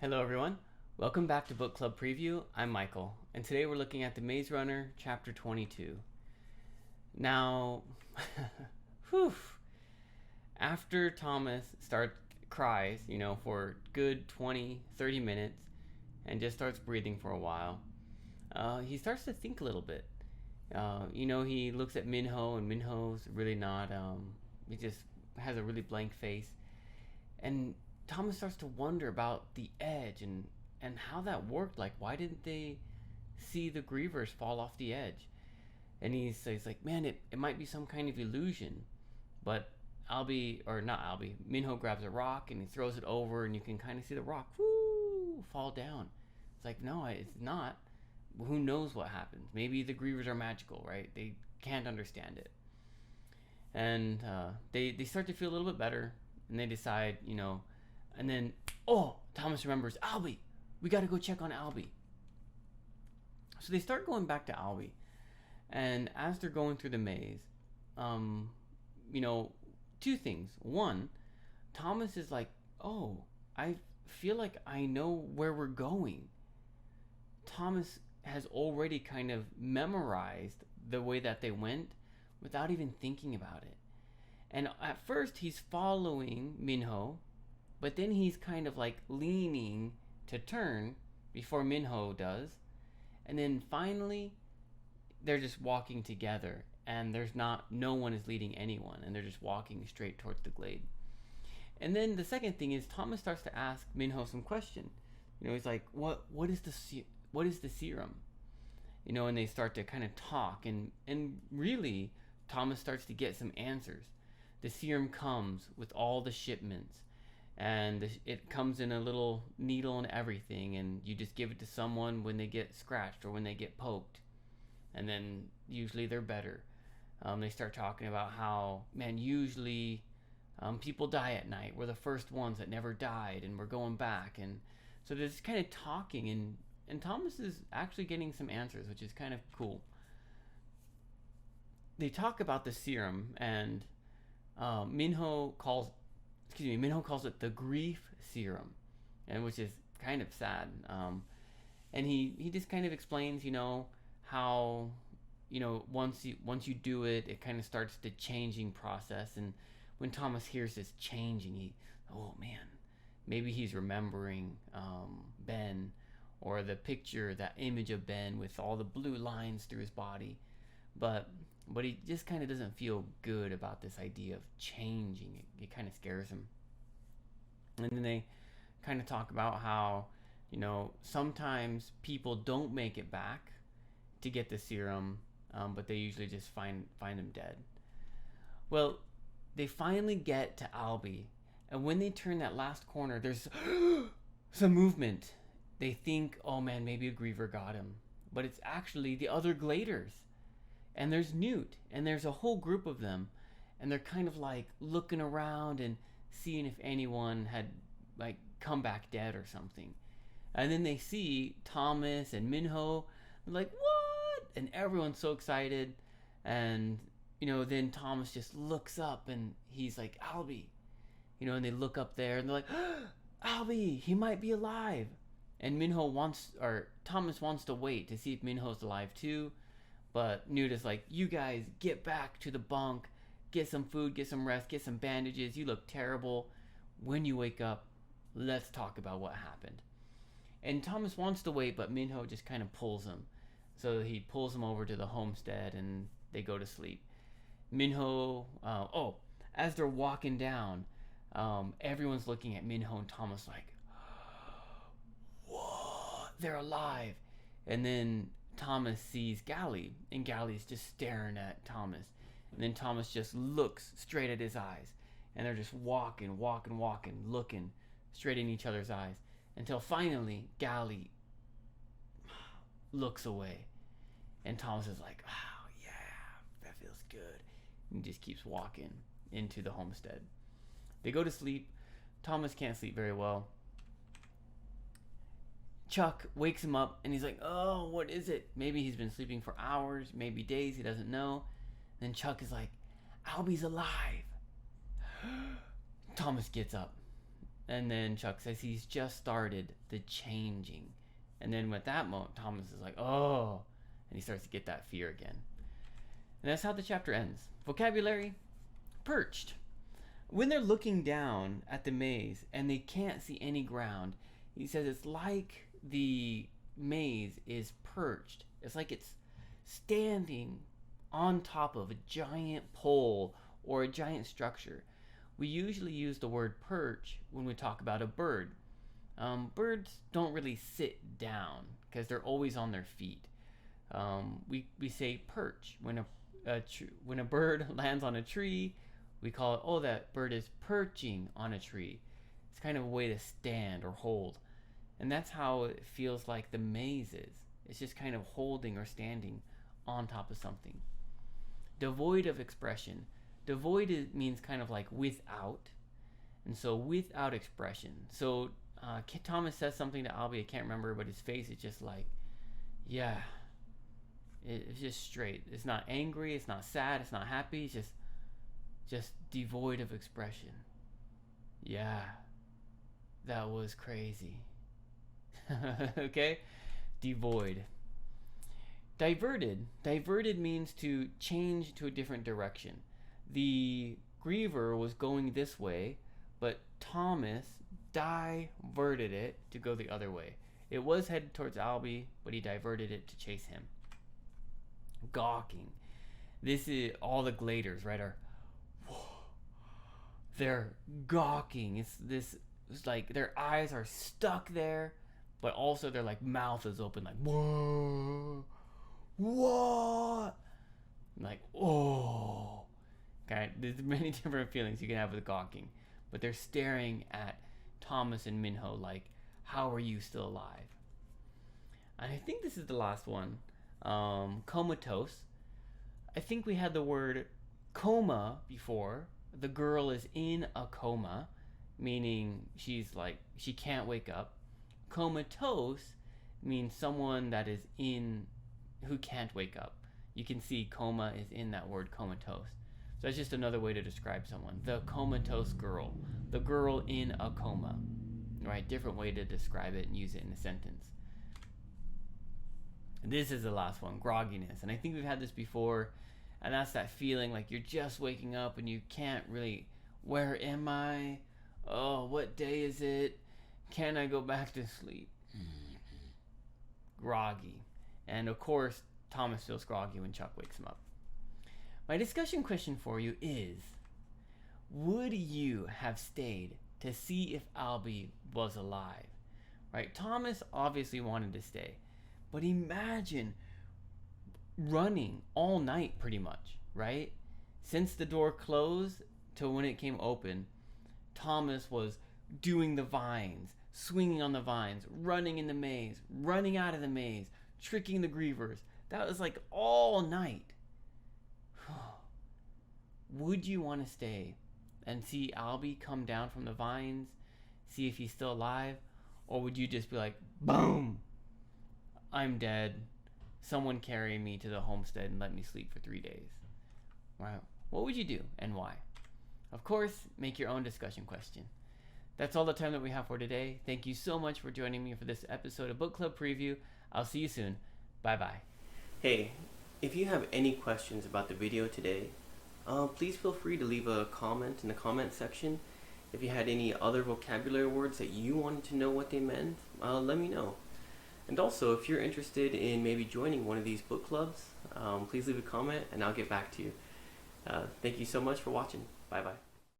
Hello, everyone. Welcome back to Book Club Preview. I'm Michael, and today we're looking at The Maze Runner, Chapter 22. Now, whew, after Thomas cries, for good 20, 30 minutes, and just starts breathing for a while, he starts to think a little bit. He looks at Minho, and Minho's really not, he just has a really blank face. And Thomas starts to wonder about the edge and how that worked. Like, why didn't they see the grievers fall off the edge? And he's like, man, it might be some kind of illusion. But Albie, or not Albie, Minho grabs a rock and he throws it over, and you can kind of see the rock fall down. It's like, no, it's not. Who knows what happens? Maybe the grievers are magical, right? They can't understand it. And they start to feel a little bit better, and they decide, and then, Thomas remembers, Albie, we got to go check on Albie. So they start going back to Albie, and as they're going through the maze, two things. One, Thomas is like, oh, I feel like I know where we're going. Thomas has already kind of memorized the way that they went without even thinking about it. And at first he's following Minho, but then he's kind of like leaning to turn before Minho does. And then finally they're just walking together, and no one is leading anyone, and they're just walking straight towards the glade. And then the second thing is Thomas starts to ask Minho some question. He's like, what is the serum? And they start to kind of talk, and really Thomas starts to get some answers. The serum comes with all the shipments, and it comes in a little needle and everything, and you just give it to someone when they get scratched or when they get poked, and then usually they're better. They start talking about how, man, usually people die at night. We're the first ones that never died, and we're going back. And so they're just kind of talking, and Thomas is actually getting some answers, which is kind of cool. They talk about the serum, and Minho calls it the grief serum, and which is kind of sad. And he just kind of explains, how, once you do it, it kind of starts the changing process. And when Thomas hears this changing, oh man, maybe he's remembering Ben, or the picture, that image of Ben with all the blue lines through his body. But he just kind of doesn't feel good about this idea of changing. It kind of scares him. And then they kind of talk about how, sometimes people don't make it back to get the serum, but they usually just find them dead. Well, they finally get to Albie, and when they turn that last corner, there's some movement. They think, oh man, maybe a griever got him, but it's actually the other gladers. And there's Newt, and there's a whole group of them, and they're kind of like looking around and seeing if anyone had like come back dead or something. And then they see Thomas and Minho. They're like, what? And everyone's so excited. And then Thomas just looks up, and he's like, Albie. And they look up there, and they're like, Albie, he might be alive. And Thomas wants to wait to see if Minho's alive too. But Newt is like, you guys get back to the bunk, get some food, get some rest, get some bandages. You look terrible. When you wake up, let's talk about what happened. And Thomas wants to wait, but Minho just kind of pulls him. So he pulls him over to the homestead, and they go to sleep. Minho, as they're walking down, everyone's looking at Minho and Thomas like, whoa, they're alive. And then Thomas sees Gally, and Gally's just staring at Thomas. And then Thomas just looks straight at his eyes, and they're just walking, looking straight in each other's eyes, until finally Gally looks away, and Thomas is like, oh yeah, that feels good. And he just keeps walking into the homestead. They go to sleep. Thomas can't sleep very well. Chuck wakes him up, and he's like, oh, what is it? Maybe he's been sleeping for hours, maybe days, he doesn't know. Then Chuck is like, Albie's alive. Thomas gets up. And then Chuck says he's just started the changing. And then with that moment, Thomas is like, oh, and he starts to get that fear again. And that's how the chapter ends. Vocabulary: perched. When they're looking down at the maze and they can't see any ground, he says it's like the maze is perched. It's like it's standing on top of a giant pole or a giant structure. We usually use the word perch when we talk about a bird. Birds don't really sit down because they're always on their feet. We say perch when a bird lands on a tree. We call it, oh, that bird is perching on a tree. It's kind of a way to stand or hold. And that's how it feels like the maze is. It's just kind of holding or standing on top of something. Devoid of expression. Devoid means kind of like without. And so without expression. So Thomas says something to Albie, I can't remember, but his face is just like, yeah. It's just straight. It's not angry, it's not sad, it's not happy, it's just devoid of expression. Yeah, that was crazy. Okay? Devoid. Diverted. Diverted means to change to a different direction. The griever was going this way, but Thomas diverted it to go the other way. It was headed towards Albie, but he diverted it to chase him. Gawking. This is all the gladers, right? They're gawking. It's like their eyes are stuck there, but also their like mouth is open, like whoa, what? Like oh. Okay, there's many different feelings you can have with gawking, but they're staring at Thomas and Minho like, how are you still alive? And I think this is the last one. Comatose. I think we had the word coma before. The girl is in a coma, meaning she's like, she can't wake up. Comatose means someone that is who can't wake up. You can see coma is in that word comatose. So that's just another way to describe someone. The comatose girl. The girl in a coma. Right? Different way to describe it and use it in a sentence. This is the last one, grogginess. And I think we've had this before. And that's that feeling like you're just waking up and you can't really, where am I? Oh, what day is it? Can I go back to sleep? Groggy. And of course, Thomas feels groggy when Chuck wakes him up. My discussion question for you is, would you have stayed to see if Albie was alive? Right? Thomas obviously wanted to stay. But imagine running all night pretty much, right? Since the door closed to when it came open, Thomas was doing the vines, swinging on the vines, running in the maze, running out of the maze, tricking the grievers. That was like all night. Would you want to stay and see Albie come down from the vines, see if he's still alive? Or would you just be like, boom, I'm dead. Someone carry me to the homestead and let me sleep for 3 days. Wow. What would you do and why? Of course, make your own discussion question. That's all the time that we have for today. Thank you so much for joining me for this episode of Book Club Preview. I'll see you soon. Bye-bye. Hey, if you have any questions about the video today, please feel free to leave a comment in the comment section. If you had any other vocabulary words that you wanted to know what they meant, let me know. And also, if you're interested in maybe joining one of these book clubs, please leave a comment and I'll get back to you. Thank you so much for watching. Bye-bye.